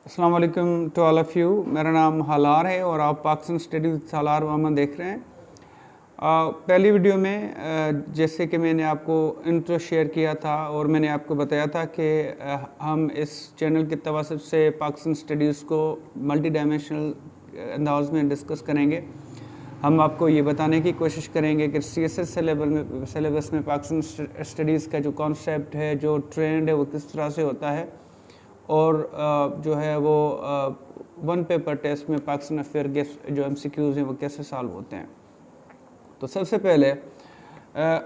अस्सलाम वालेकुम to all of you. मेरा नाम हालार है और आप पाकिस्तान स्टडी विद सालार मोहम्मद देख रहे हैं। पहली वीडियो में जैसे कि मैंने आपको इंट्रो शेयर किया था और मैंने आपको बताया था कि हम इस चैनल के तवसत से पाकिस्तान स्टडीज़ को मल्टी डायमेंशनल अंदाज में डिस्कस करेंगे। हम आपको ये बताने की कोशिश करेंगे कि CSS सिलेबस में पाकिस्तान स्टडीज़ का जो कॉन्सेप्ट है, जो ट्रेंड है, वो किस तरह से होता है और जो है वो वन पेपर टेस्ट में पाकिस्तान अफेयर के जो MCQs हैं वो कैसे सॉल्व होते हैं। तो सबसे पहले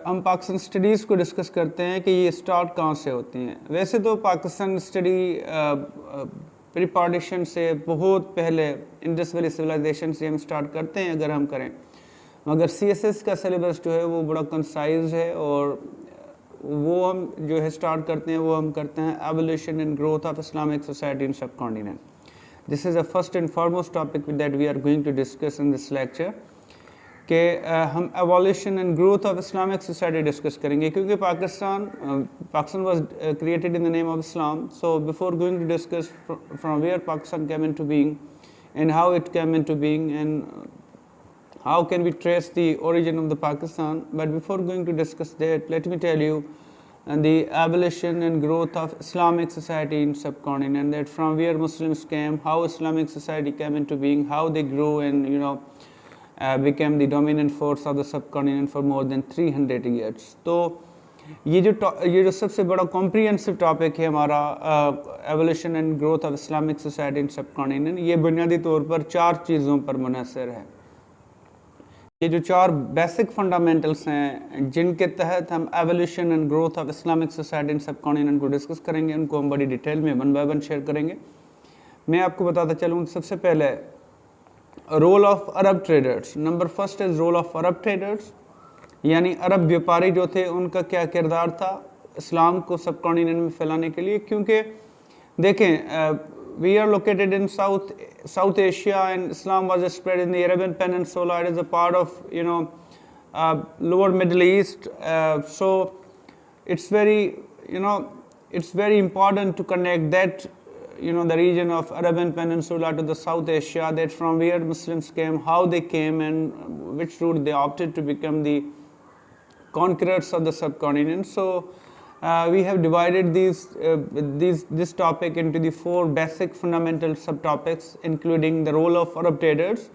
हम पाकिस्तान स्टडीज़ को डिस्कस करते हैं कि ये स्टार्ट कहाँ से होती हैं। वैसे तो पाकिस्तान स्टडी प्री पार्टीशन से बहुत पहले इंडस वैली सिविलाइजेशन से हम स्टार्ट करते हैं अगर हम करें, मगर CSS का सिलेबस जो है वो बड़ा कंसाइज है और वो हम जो है स्टार्ट करते हैं वो हम करते हैं evolution and growth of Islamic society in subcontinent. This is the first and foremost topic that we are going to discuss in this lecture कि हम evolution and growth of Islamic society discuss करेंगे, क्योंकि Pakistan was created in the name of Islam. So before going to discuss from where Pakistan came into being and how it came into being and how can we trace the origin of the Pakistan, but before going to discuss that, let me tell you the evolution and growth of Islamic society in subcontinent, that from where Muslims came, how Islamic society came into being, how they grew and became the dominant force of the subcontinent for more than 300 years. तो ये जो सबसे बड़ा comprehensive topic है हमारा evolution and growth of Islamic society in subcontinent, ये बुनियादी तौर पर 4 चीज़ों पर मुनहसर है। ये जो 4 बेसिक फंडामेंटल्स हैं जिनके तहत हम evolution and growth of Islamic society in subcontinent को डिस्कस करेंगे, उनको हम बड़ी डिटेल में वन बाय वन शेयर करेंगे। मैं आपको बताता चलूँ, सबसे पहले role of Arab traders. Number first is role of Arab traders, यानी अरब व्यापारी जो थे उनका क्या किरदार था इस्लाम को सबकॉन्टिनेंट में फैलाने के लिए। क्योंकि देखें, we are located in South Asia and Islam was spread in the Arabian Peninsula. It is a part of lower Middle East. So it's very important to connect that the region of Arabian Peninsula to the South Asia, that from where Muslims came, how they came, and which route they opted to become the conquerors of the subcontinent. So we have divided this topic into the 4 basic fundamental subtopics, including the role of Arab traders.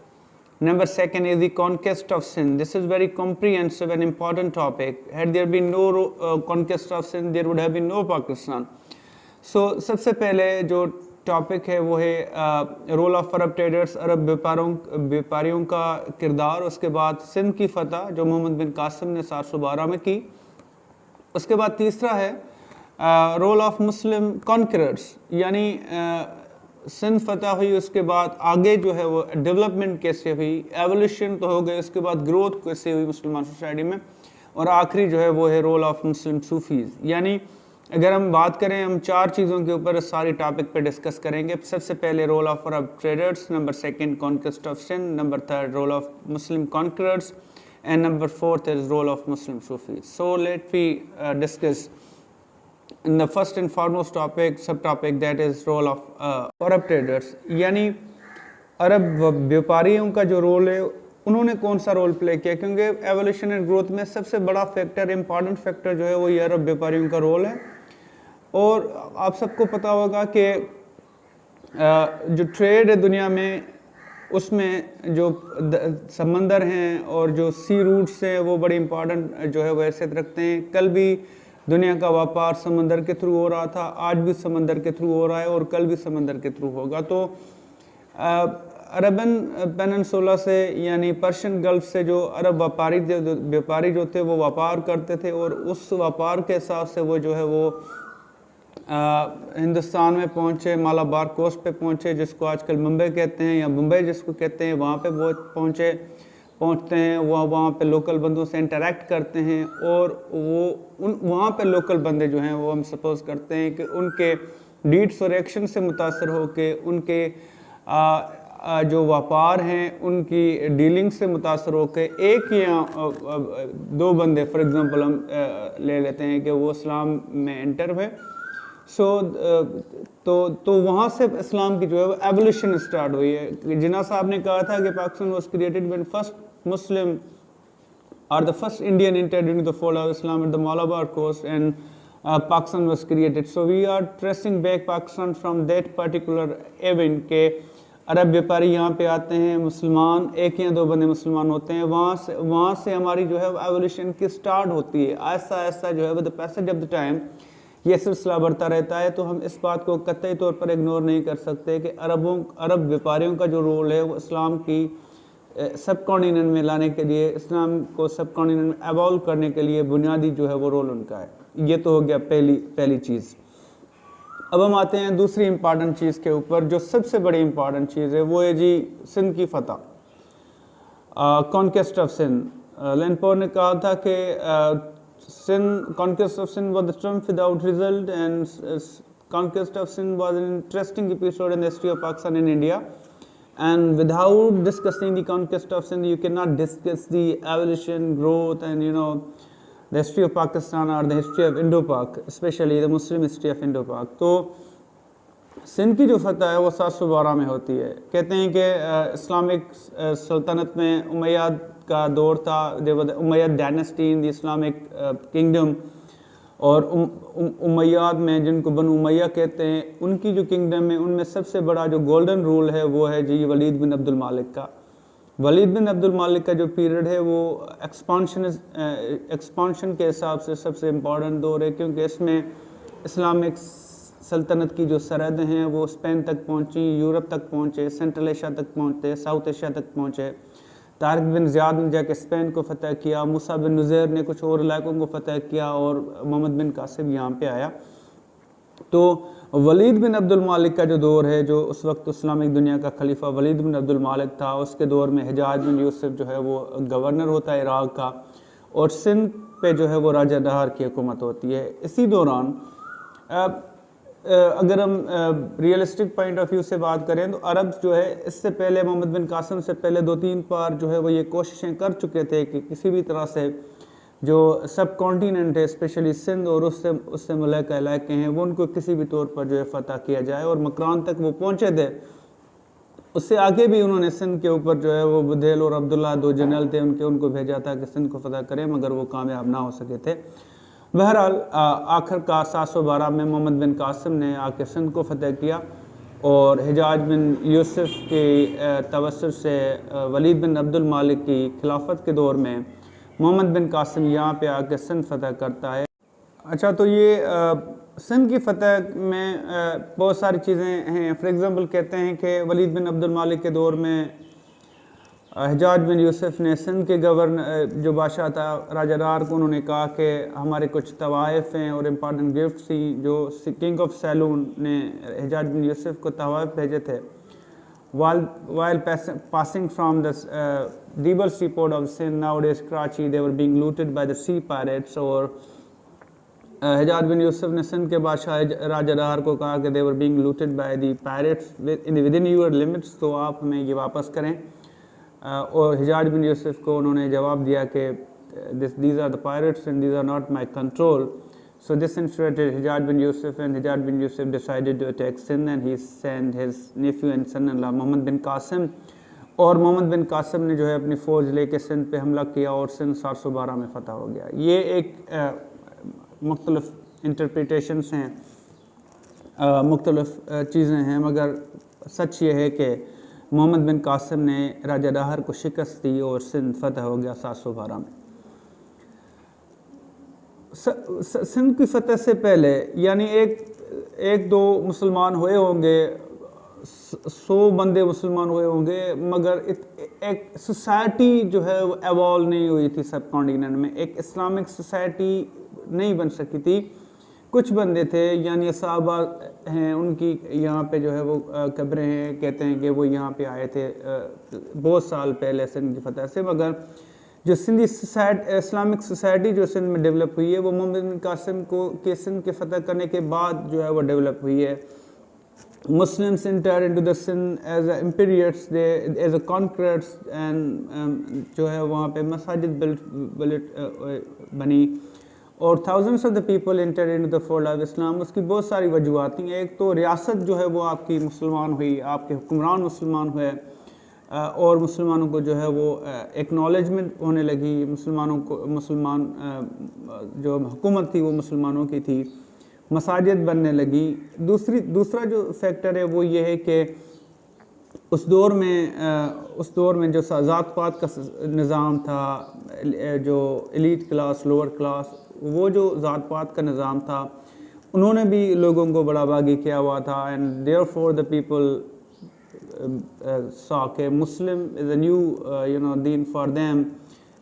Number 2 is the conquest of Sindh. This is very comprehensive and important topic. Had there been no conquest of Sindh, there would have been no Pakistan. So सबसे पहले जो topic है वो है role of Arab traders, अरब व्यापारियों का किरदार। उसके बाद सिंध की फतह जो मोहम्मद बिन कासिम ने 712 में की। उसके बाद तीसरा है रोल ऑफ मुस्लिम कॉन्करर्स, यानी सिंध फतह हुई, उसके बाद आगे जो है वो डेवलपमेंट कैसे हुई, एवोल्यूशन तो हो गई, उसके बाद ग्रोथ कैसे हुई मुसलमान सोसाइटी में, और आखिरी जो है वो है रोल ऑफ मुस्लिम सूफीज़। यानी अगर हम बात करें, हम 4 चीज़ों के ऊपर सारी टॉपिक पे डिस्कस करेंगे। सबसे पहले role of Arab traders, number 2 conquest of Sindh, number 3 role of Muslim conquerors, and number 4 is role of Muslim Sufis. So let me discuss in the first and foremost subtopic, that is role of Arab traders, यानी अरब व्यापारियों का जो role है उन्होंने कौन सा role play किया। क्योंकि एवोल्यूशन एंड ग्रोथ में सबसे बड़ा फैक्टर, इम्पॉर्टेंट फैक्टर जो है वो ये अरब व्यापारियों का रोल है। और आप सबको पता होगा कि जो ट्रेड है दुनिया में, उसमें जो समंदर हैं और जो सी रूट्स हैं वो बड़ी इंपॉर्टेंट जो है वो हैसियत रखते हैं। कल भी दुनिया का व्यापार समंदर के थ्रू हो रहा था, आज भी समंदर के थ्रू हो रहा है और कल भी समंदर के थ्रू होगा। तो अरबन पेनिनसुला से यानी पर्शियन गल्फ से जो अरब व्यापारी जो थे वो व्यापार करते थे, और उस व्यापार के हिसाब से वो जो है वो हिंदुस्तान में पहुँचे, मालाबार कोस्ट पे पहुँचे, जिसको आजकल मुंबई कहते हैं या मुंबई जिसको कहते हैं, वहाँ पे वो पहुँचते हैं। वहाँ पे लोकल बंदों से इंटरेक्ट करते हैं, और वहाँ पे लोकल बंदे जो हैं वो हम सपोज करते हैं कि उनके डीड्स और एक्शन से मुतासर हो के उनके जो व्यापार हैं उनकी डीलिंग से मुतासर हो के एक या 2 बंदे फॉर एग्ज़ाम्पल हम ले लेते हैं कि वो इस्लाम में एंटर हुए, तो वहाँ से इस्लाम की जो है वो एवोल्यूशन स्टार्ट हुई है। जिन्ना साहब ने कहा था कि Pakistan was created when first Muslim or the first Indian entered into the fold of Islam at the Malabar coast, and Pakistan was created. So we are tracing back Pakistan from that particular event के अरब व्यापारी यहाँ पे आते हैं, मुसलमान एक या दो बंदे मुसलमान होते हैं, वहाँ से हमारी जो है एवोल्यूशन की स्टार्ट होती है। ऐसा ऐसा जो है with the passage of the time ये सिलसिला बढ़ता रहता है। तो हम इस बात को कतई तौर पर इग्नोर नहीं कर सकते कि अरब व्यापारियों का जो रोल है वो इस्लाम की सब कॉन्टिनेंट में लाने के लिए, इस्लाम को सब कॉन्टिनेंट में एवॉल्व करने के लिए बुनियादी जो है वो रोल उनका है। ये तो हो गया पहली चीज़। अब हम आते हैं दूसरी इम्पॉर्टेंट चीज़ के ऊपर, जो सबसे बड़ी इम्पॉर्टेंट चीज़ है वो है जी सिंध की फतह, कॉन्क्वेस्ट ऑफ सिंध। लेनपोर ने कहा था कि Sindh, conquest of Sindh was the triumph without result, and conquest of Sindh was an interesting episode in the history of Pakistan in India, and without discussing the conquest of Sindh you cannot discuss the evolution, growth, and the history of Pakistan or the history of Indo-Pak, especially the Muslim history of Indo-Pak। तो सिंध की जो फतह है वो 712 में होती है। कहते हैं कि इस्लामिक सल्तनत में उमैयद का दौर था, Umayyad dynasty in the Islamic kingdom, और उमैयाद में, जिनको बनु उमैया कहते हैं, उनकी जो किंगडम है उनमें सबसे बड़ा जो गोल्डन रूल है वो है जी वलीद बिन अब्दुल मालिक का। वलीद बिन अब्दुल मालिक का जो पीरियड है वो एक्सपांशन के हिसाब से सबसे इम्पॉर्टेंट दौर है, क्योंकि इसमें इस्लामिक सल्तनत की जो सरहदें हैं वो स्पेन तक पहुँची, यूरोप तक पहुँचे, सेंट्रल एशिया तक पहुँचे, साउथ एशिया तक पहुँचे। तारिक बिन ज़ियाद ने जाके स्पेन को फ़तह किया, मूसा बिन नुज़ैर ने कुछ और इलाकों को फ़तह किया, और मोहम्मद बिन कासिम यहाँ पे आया। तो वलीद बिन अब्दुल मालिक का जो दौर है, जो उस वक्त इस्लामिक दुनिया का खलीफा वलीद बिन अब्दुल मालिक था, उसके दौर में हिजाज बिन यूसुफ जो है वो गवर्नर होता है इराक़ का, और सिंध पे जो है वो राजा दहार की हुकूमत होती है। इसी दौरान अगर हम रियलिस्टिक पॉइंट ऑफ व्यू से बात करें तो अरब जो है इससे पहले, मोहम्मद बिन कासिम से पहले 2-3 बार जो है वो ये कोशिशें कर चुके थे कि किसी भी तरह से जो सब कॉन्टिनेंट है, स्पेशली सिंध और उससे मुल्का इलाके हैं, वो उनको किसी भी तौर पर जो है फ़तह किया जाए, और मकरान तक वो पहुँचे थे। उससे आगे भी उन्होंने सिंध के ऊपर जो है वो बुधेल और अब्दुल्ला 2 जनरल थे उनको भेजा था कि सिंध को फ़तह करें, मगर वो कामयाब ना हो सके थे। बहरहाल आखिरकार 712 में मोहम्मद बिन कासिम ने आके सिंध को फ़तह किया, और हिजाज बिन यूसुफ के तवस्सुत से वलीद बिन अब्दुल मालिक की खिलाफत के दौर में मोहम्मद बिन कासिम यहाँ पे आके सिंध फ़तह करता है। अच्छा, तो ये सिंध की फ़तह में बहुत सारी चीज़ें हैं। फॉर एग्ज़ाम्पल कहते हैं कि वलीद बिन अब्दुल मालिक के दौर में हिजाज बिन यूसुफ ने सिंध के गवर्नर जो बादशाह था राजा दार को उन्होंने कहा कि हमारे कुछ तवाइफ हैं और इम्पॉर्टेंट गिफ्ट थी, जो किंग ऑफ सैलून ने हिजाज बिन यूसुफ को तवाइफ भेजे थे। while passing from the Dibal seaport of Sindh, nowadays Karachi, they were being looted by the sea pirates। और हिजाज बिन यूसुफ ने सिंध के बादशाह राजा दार को कहा कि they were being looted by the pirates within your limits, तो आप हमें ये वापस करें। और हिजाज बिन यूसुफ को उन्होंने जवाब दिया कि these are the pirates and these are not my control। So this infuriated Hijaz bin Yusuf, and Hijaz bin Yusuf decided to attack Sindh, and he sent his nephew and son-in-law Mohammed bin Qasim। और मोहम्मद बिन कासिम ने जो है अपनी फ़ौज लेके सिंध पे हमला किया, और सिंध 712 में फ़तह हो गया। ये एक मुख्तलिफ इंटरप्रिटेशंस हैं, मुख्तलिफ चीज़ें हैं, मगर सच ये है कि मोहम्मद बिन कासिम ने राजा दाहर को शिकस्त दी और सिंध फ़तह हो गया 712 में। सिंध की फ़तह से पहले यानी एक दो मुसलमान हुए होंगे, 100 बंदे मुसलमान हुए होंगे, मगर एक सोसाइटी जो है वो एवॉल्व नहीं हुई थी सब कॉन्टिनेंट में, एक इस्लामिक सोसाइटी नहीं बन सकी थी। कुछ बंदे थे यानी सहाबा हैं, उनकी यहाँ पे जो है वो कब्रें हैं, कहते हैं कि वो यहाँ पे आए थे बहुत साल पहले सिंध की फ़तह से, मगर जो सिंधी इस्लामिक सोसाइटी जो सिंध में डेवलप हुई है वो मोहम्मद बिन कासिम के सिंध के फ़तह करने के बाद जो है वो डेवलप हुई है। Muslims entered into the Sindh as imperials, as a conquerors, and जो है वहाँ पे मसाजिद बनी, और thousands of the people enter into the fold of इस्लाम। उसकी बहुत सारी वजूहत हैं। एक तो रियासत जो है वो आपकी मुसलमान हुई, आपके हुक्मरान मुसलमान हुए और मुसलमानों को जो है वो एक्नॉलेजमेंट होने लगी, मुसलमानों को मुसलमान जो हुकूमत थी वो मुसलमानों की थी, मसाजिद बनने लगी। दूसरा जो फैक्टर है वो ये है कि उस दौर में जो ज़ात पात का निज़ाम था, जो एलीट क्लास, लोअर क्लास, वो जो ज़ात पात का निज़ाम था उन्होंने भी लोगों को बड़ा बागी किया हुआ था। And therefore the people saw कि मुस्लिम is a new Deen for them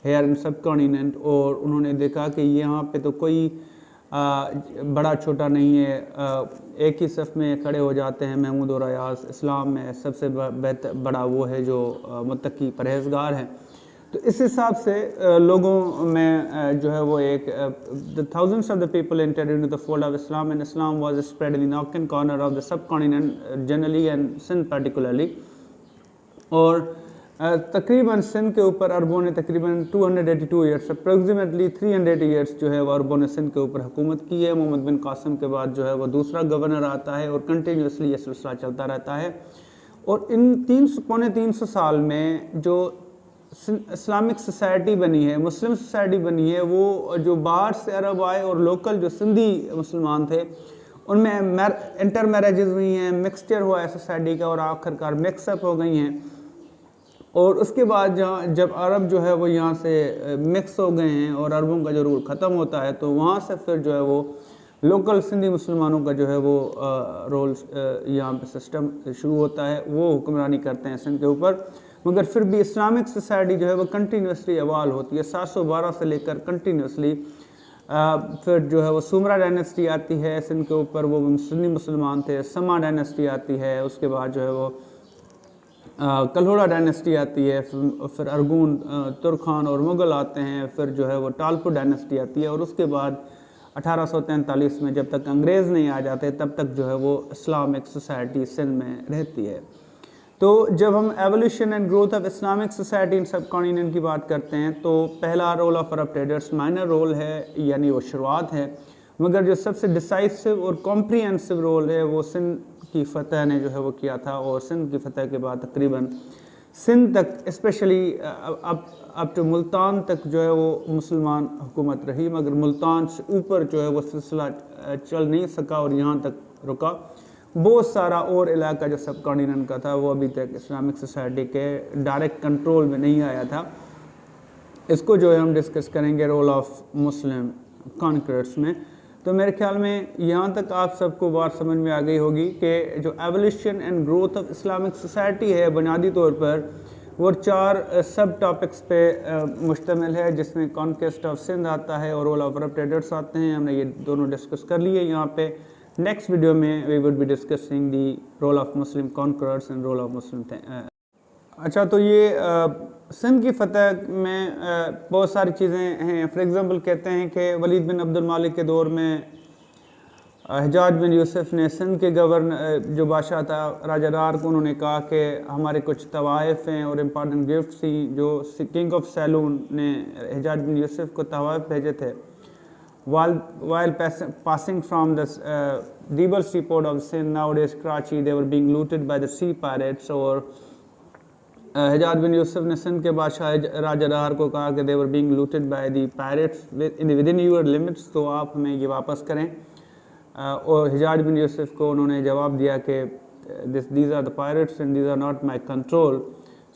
here in सब कॉन्टिनेंट। और उन्होंने देखा कि यहाँ पे तो कोई बड़ा छोटा नहीं है, एक ही सफ़ में खड़े हो जाते हैं महमूद और अयाज। इस्लाम में सबसे बड़ा वो है जो मुत्तकी परहेजगार है। तो इस हिसाब से लोगों में जो है वो एक the thousands of the people entered into the fold of Islam and Islam was spread in nook and corner of the subcontinent generally and Sindh particularly. और तकरीबन सिंध के ऊपर अरबों ने तकरीबन 282 ईयर्स, अप्रोक्सीमेटली 300 ईयर्स जो है वो अरबों ने सिंध के ऊपर हुकूमत की है। मोहम्मद बिन कासिम के बाद जो है वो दूसरा गवर्नर आता है और कंटिन्यूसली ये सिलसिला चलता रहता है। और इन 300 साल में जो इस्लामिक सोसाइटी बनी है, मुस्लिम सोसाइटी बनी है, वो जो बाहर से अरब आए और लोकल जो सिंधी मुसलमान थे उनमें इंटर मैरिजेज हुई हैं, मिक्सचर हुआ है सोसाइटी का और आखिरकार मिक्सअप हो गई हैं। और उसके बाद जब अरब जो है वो यहाँ से मिक्स हो गए हैं और अरबों का जो रूल ख़त्म होता है तो वहाँ से फिर जो है वो लोकल सिंधी मुसलमानों का जो है वो रोल यहाँ पे सिस्टम शुरू होता है, वो हुक्मरानी करते हैं सिंध के ऊपर। मगर फिर भी इस्लामिक सोसाइटी जो है वो कंटिन्यूसली इवाल्व होती है 712 से लेकर कंटिन्यूसली। फिर जो है वो सुमरा डायनेस्टी आती है सिंध के ऊपर, वो सुन्नी मुसलमान थे। समा डायनेस्टी आती है, उसके बाद जो है वो कल्होड़ा डायनेस्टी आती है, फिर अरगून, तुर्खान और मुग़ल आते हैं। फिर जो है वो टालपुर डायनेस्टी आती है और उसके बाद 1843 में जब तक अंग्रेज़ नहीं आ जाते तब तक जो है वो इस्लामिक सोसाइटी सिंध में रहती है। तो जब हम evolution and growth of Islamic society in subcontinent की बात करते हैं तो पहला role of Arab traders minor role है, यानी वो शुरुआत है। मगर जो सबसे डिसाइसिव और कॉम्प्रिहेंसिव रोल है वो सिंध की फ़तह ने जो है वो किया था। और सिंध की फ़तह के बाद तकरीबन सिंध तक, स्पेशली अब टू मुल्तान तक जो है वो मुसलमान हुकूमत रही, मगर मुल्तान से ऊपर जो है वो सिलसिला चल नहीं सका और यहाँ तक रुका। बहुत सारा और इलाका जो सब कॉन्टिनेंट का था वो अभी तक इस्लामिक सोसाइटी के डायरेक्ट कंट्रोल में नहीं आया था। इसको जो है हम डिस्कस करेंगे रोल ऑफ मुस्लिम कॉन्करर्स में। तो मेरे ख्याल में यहाँ तक आप सबको बात समझ में आ गई होगी कि जो evolution and growth of Islamic society है बुनियादी तौर पर वो 4 सब टॉपिक्स पे मुश्तमिल है, जिसमें कॉन्क्वेस्ट ऑफ सिंध आता है और रोल ऑफ अरब ट्रेडर्स आते हैं। हमने ये दोनों डिस्कस कर लिए यहाँ पे। नेक्स्ट वीडियो में we would be discussing the role of Muslim conquerors and role of Muslim. अच्छा, तो ये सिंध की फ़तह में बहुत सारी चीज़ें हैं। फॉर एग्ज़ाम्पल कहते हैं कि वलीद बिन अब्दुल मालिक के दौर में हिजाज बिन यूसुफ ने सिंध के गवर्नर जो बादशाह था राजा दार को उन्होंने कहा कि हमारे कुछ तवाइफ हैं और इम्पॉर्टेंट गिफ्ट्स थी जो किंग ऑफ सैलून ने हिजाज बिन यूसुफ को तवाइफ भेजे थे। While passing from the Dibal seaport of Sindh, nowadays Karachi, they were being looted by the sea pirates। और हिजाज बिन यूसुफ ने सिंध के बादशाह राजा दार को कहा कि they were being looted by the pirates within your limits, तो आप हमें ये वापस करें। और हिजाज बिन यूसुफ को उन्होंने जवाब दिया कि these are the pirates and these are not my control।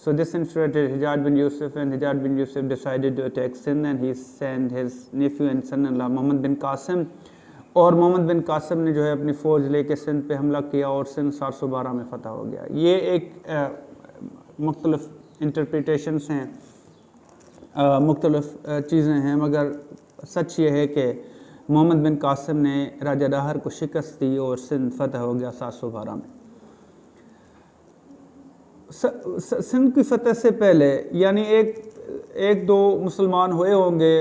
So this infuriated Hijaz bin Yusuf, and Hijaz bin Yusuf decided to attack Sindh, and he sent his nephew and son-in-law Mohammad बिन कासिम। और मोहम्मद बिन कासिम ने जो है अपनी फ़ौज लेके सिंध पे हमला किया और सिंध 712 में फ़तह हो गया। ये एक मुख्तलिफ इंटरप्रिटेशंस हैं, मुख्तलिफ चीज़ें हैं, मगर सच ये है कि मोहम्मद बिन कासिम ने राजा दाहर को शिकस्त दी और सिंध फ़तह हो गया 712 में। सिंध की फ़तह से पहले यानी एक दो मुसलमान हुए होंगे,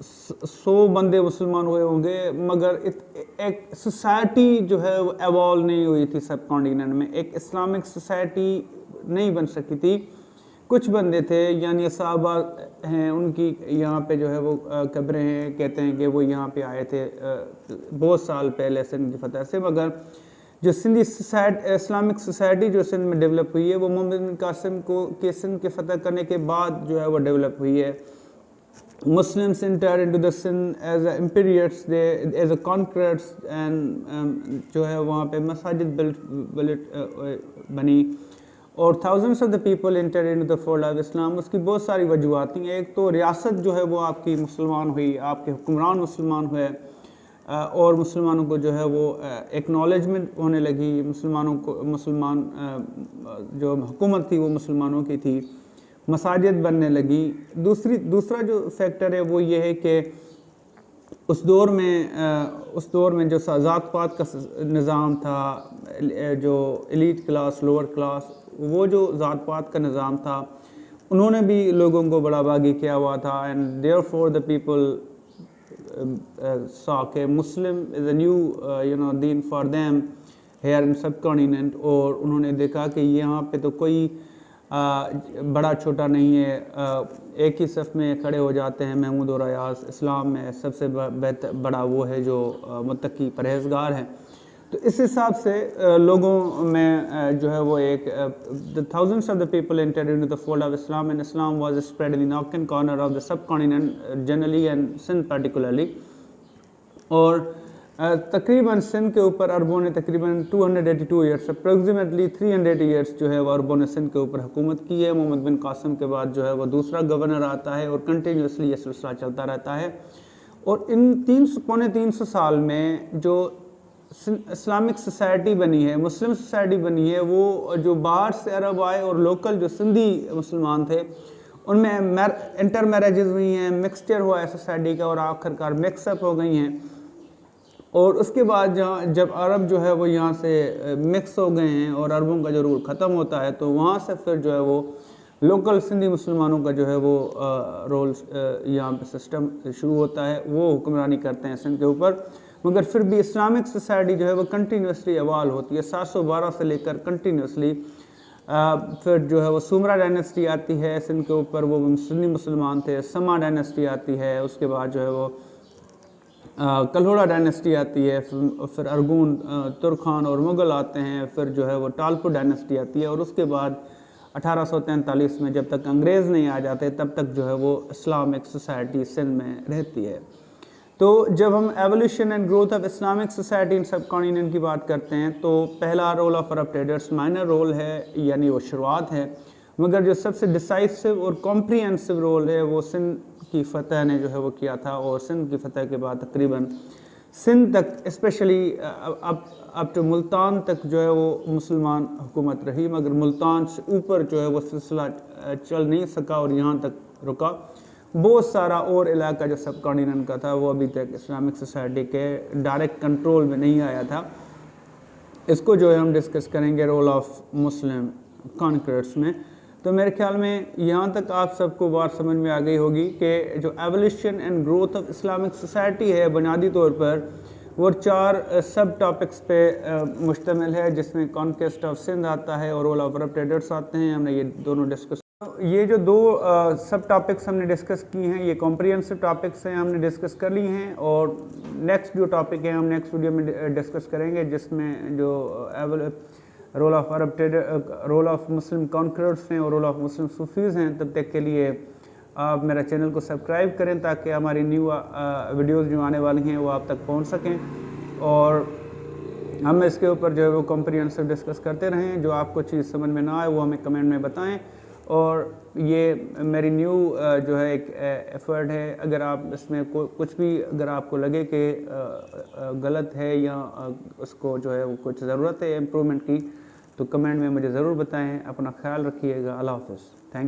100 बंदे मुसलमान हुए होंगे, मगर एक सोसाइटी जो है वो एवॉल्व नहीं हुई थी सब कॉन्टिनेंट में। एक इस्लामिक सोसाइटी नहीं बन सकी थी कुछ बंदे थे, यानी सहाबा हैं, उनकी यहाँ पे जो है वो कब्रें हैं। कहते हैं कि वो यहाँ पे आए थे बहुत साल पहले सिंध की फतह से, मगर जो सिंधी इस्लामिक सोसाइटी जो सिंध में डेवलप हुई है वो मोहम्मद बिन कासिम के सिंध के फतह करने के बाद जो है वो डेवलप हुई है। Muslims entered into the Sindh as a imperials, as a conquerors, and जो है वहाँ पे मसाजिद बनी और thousands of the people entered into the fold of Islam। उसकी बहुत सारी वजूहत हैं। एक तो रियासत जो है वो आपकी मुसलमान हुई, आपके हुक्मरान मुसलमान हुए और मुसलमानों को जो है वो एक्नॉलेजमेंट होने लगी। मुसलमानों को जो हुकूमत थी वो मुसलमानों की थी, मसाजिद बनने लगी। दूसरा जो फैक्टर है वो ये है कि उस दौर में जो ज़ात पात का निज़ाम था, जो एलीट क्लास, लोअर क्लास, वो जो ज़ात पात का निज़ाम था, उन्होंने भी लोगों को बड़ा बागी किया हुआ था। And therefore the people saw कि मुस्लिम is a new Deen for them here in सब कॉन्टिनेंट। और उन्होंने देखा कि यहाँ पे तो कोई बड़ा छोटा नहीं है, एक ही सफ़ में खड़े हो जाते हैं महमूद और अयाज। इस्लाम में सबसे बड़ा वो है जो मुत्तकी परहेजगार है। तो इस हिसाब से लोगों में जो है वो एक the thousands of the people entered into the fold of Islam, and Islam was spread in nook and corner of the subcontinent generally and Sindh particularly. और तकरीबन सिंध के ऊपर अरबों ने तकरीबन 282 ईयर्स, अप्रोक्सीमेटली 300 ईयर्स जो है वो अरबों ने सिंध के ऊपर हुकूमत की है। मोहम्मद बिन कासिम के बाद जो है वो दूसरा गवर्नर आता है और कंटिन्यूसली ये सिलसिला चलता रहता है। और इन 300 साल में जो इस्लामिक सोसाइटी बनी है, मुस्लिम सोसाइटी बनी है, वो जो बाहर से अरब आए और लोकल जो सिंधी मुसलमान थे उनमें इंटर मैरिजेज हुई हैं, मिक्सचर हुआ है सोसाइटी का और आखिरकार मिक्सअप हो गई हैं। और उसके बाद जब अरब जो है वो यहाँ से मिक्स हो गए हैं और अरबों का जो रूल ख़त्म होता है, तो वहाँ से फिर जो है वो लोकल सिंधी मुसलमानों का जो है वो रोल यहाँ पे सिस्टम शुरू होता है। वो हुक्मरानी करते हैं सिंध के ऊपर। मगर फिर भी इस्लामिक सोसाइटी जो है वो कंटिन्यूसली इवाल्व होती है 712 से लेकर कंटिन्यूसली। फिर जो है वो सुमरा डायनेस्टी आती है सिंध के ऊपर, वो सुन्नी मुसलमान थे। समा डायनेस्टी आती है, उसके बाद जो है वो कल्होड़ा डायनेस्टी आती है, फिर अरगून, तुर्खान और मुग़ल आते हैं। फिर जो है वो टालपुर डायनेस्टी आती है और उसके बाद 1843 में जब तक अंग्रेज़ नहीं आ जाते तब तक जो है वो इस्लामिक सोसाइटी सिंध में रहती है। तो जब हम evolution and growth of Islamic society in subcontinent की बात करते हैं तो पहला role of Arab traders minor role है, यानी वो शुरुआत है। मगर जो सबसे डिसाइसिव और कॉम्प्रिहेंसिव रोल है वो सिंध की फ़तह ने जो है वो किया था। और सिंध की फ़तह के बाद तकरीबन सिंध तक, स्पेशली अप टू मुल्तान तक जो है वो मुसलमान हुकूमत रही, मगर मुल्तान से ऊपर जो है वो सिलसिला चल नहीं सका और यहाँ तक रुका। बहुत सारा और इलाका जो सब कॉन्टिनेंट का था वो अभी तक इस्लामिक सोसाइटी के डायरेक्ट कंट्रोल में नहीं आया था। इसको जो है हम डिस्कस करेंगे रोल ऑफ मुस्लिम कॉन्करर्स में। तो मेरे ख्याल में यहाँ तक आप सबको बात समझ में आ गई होगी कि जो evolution and growth of Islamic society है बुनियादी तौर पर वो 4 सब टॉपिक्स पे मुश्तमिल है, जिसमें कॉन्क्वेस्ट ऑफ सिंध आता है और रोल ऑफ अरब ट्रेडर्स आते हैं। हमने ये दोनों डिस्कस, ये जो 2 सब टॉपिक्स हमने डिस्कस की हैं ये कॉम्प्रिहेंसिव टॉपिक्स हैं, हमने डिस्कस कर ली हैं। और नेक्स्ट जो टॉपिक है हम नेक्स्ट वीडियो में डिस्कस करेंगे, जिसमें जो role of Arab trader, role of Muslim conquerors हैं और रोल ऑफ मुस्लिम सूफीज़ हैं। तब तक के लिए आप मेरा चैनल को सब्सक्राइब करें ताकि हमारी न्यू वीडियोस जो आने वाली हैं वो आप तक पहुंच सकें। और हम इसके ऊपर जो है वो कॉम्प्रिहेंसिव डिस्कस करते रहें। जो आपको चीज़ समझ में ना आए वो हमें कमेंट में बताएं। और ये मेरी न्यू जो है एक एफ़र्ट है। अगर आप इसमें कुछ भी अगर आपको लगे कि गलत है या उसको जो है वो कुछ ज़रूरत है इम्प्रूवमेंट की, तो कमेंट में मुझे ज़रूर बताएं। अपना ख्याल रखिएगा। अल्लाह हाफ़िज़। Thank you.